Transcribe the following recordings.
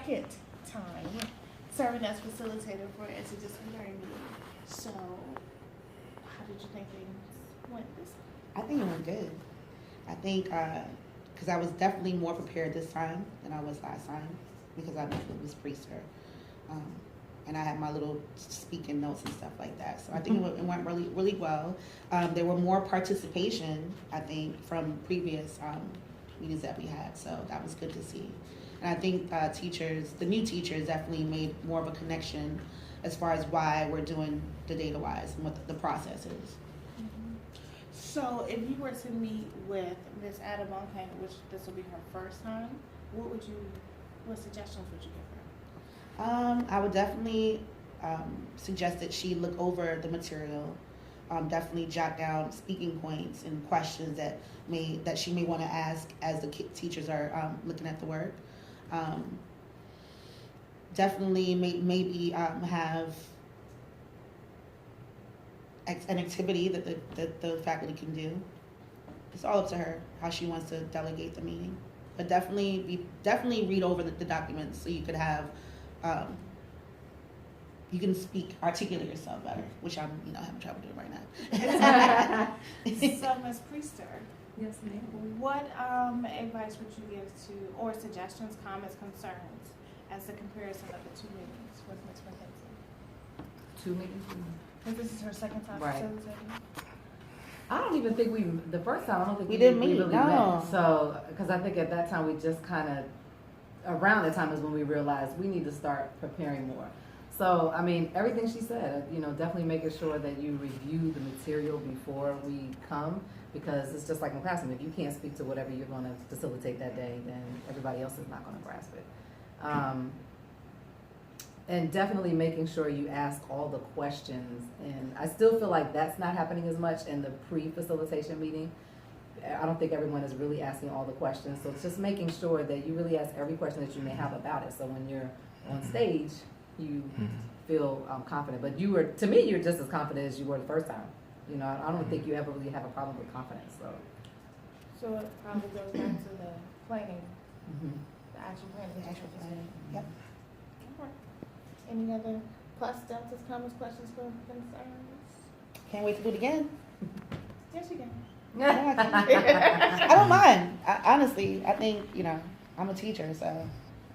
second time serving as facilitator for interdisciplinary meeting. So, how did you think things went this time? I think it went good. I think because I was definitely more prepared this time than I was last time because I was Priester. And I had my little speaking notes and stuff like that. So I think it went really, really well. There were more participation, I think, from previous meetings that we had. So that was good to see. And I think the new teachers definitely made more of a connection as far as why we're doing the DATAWise and what the process is. Mm-hmm. So if you were to meet with Ms. Adabonke, which this will be her first time, what suggestions would you give her? I would definitely suggest that she look over the material, definitely jot down speaking points and questions that she may want to ask as the teachers are looking at the work. Definitely maybe have an activity that the faculty can do. It's all up to her how she wants to delegate the meeting, but definitely read over the documents so you could have. You can articulate yourself better, which I'm, having trouble doing right now. So, Ms. Priester. Yes, ma'am. What advice would you give to, or suggestions, comments, concerns, as the comparison of the two meetings with Ms. McKenzie? 2 meetings? Because this is her second time Right. facilitating. I don't even think the first time, I don't think We didn't meet, really no. met. So, because I think at that time we just kind of, around that time is when we realized we need to start preparing more. So, I mean, everything she said, definitely making sure that you review the material before we come, because it's just like in classroom. If you can't speak to whatever you're going to facilitate that day, then everybody else is not going to grasp it. And definitely making sure you ask all the questions. And I still feel like that's not happening as much in the pre-facilitation meeting. I don't think everyone is really asking all the questions. So it's just making sure that you really ask every question that you may have about it. So when you're on stage, you feel confident. But to me, you're just as confident as you were the first time. I don't think you ever really have a problem with confidence. So it probably goes back to the planning, the actual planning. The actual planning. Yep. Okay. Any other plus, deltas, comments, questions, concerns? Can't wait to do it again. Yes, you can. I don't mind. Honestly, I think, I'm a teacher, so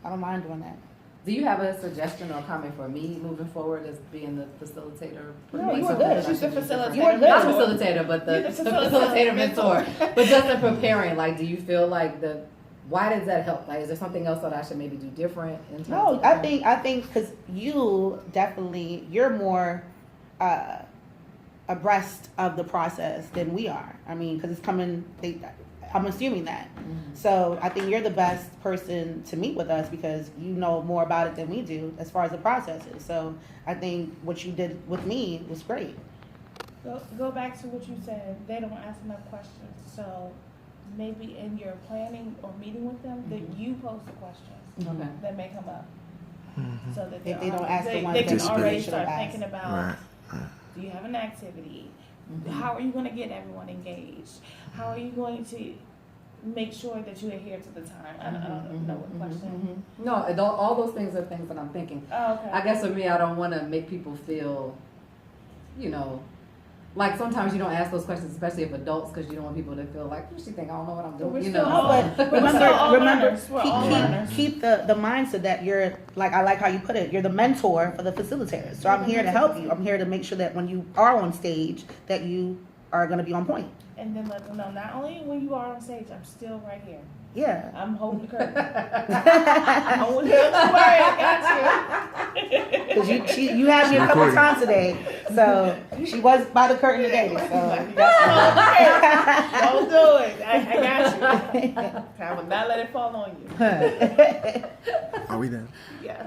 I don't mind doing that. Do you have a suggestion or comment for me moving forward as being the facilitator? No, you were good. She's the facilitator. You were good. Not facilitator, but the facilitator mentor. mentor. But just in preparing, do you feel like why does that help? Is there something else that I should maybe do different in terms No, of I think because you're more abreast of the process than we are. I mean, because it's coming. I'm assuming that. Mm-hmm. So I think you're the best person to meet with us because you know more about it than we do as far as the process is. So I think what you did with me was great. Go back to what you said. They don't ask enough questions. So maybe in your planning or meeting with them, that you pose the questions that may come up. So that If they don't ask the ones they can that already should start have thinking about, do you have an activity? How are you going to get everyone engaged? How are you going to make sure that you adhere to the time? I don't know what question. No, all those things are things that I'm thinking. Oh, okay. I guess for me, I don't want to make people feel, like sometimes you don't ask those questions, especially of adults, because you don't want people to feel like, she think I don't know what I'm doing. But remember, keep the mindset that you're I like how you put it. You're the mentor for the facilitators. So I'm here to help you. I'm here to make sure that when you are on stage, that you are going to be on point. And then let them know, not only when you are on stage, I'm still right here. Yeah. I'm holding the curtain. I won't help you worry, I got you. Because you had me a couple times today. So she was by the curtain today. So don't do it. I got you. I will not let it fall on you. Are we done? Yes.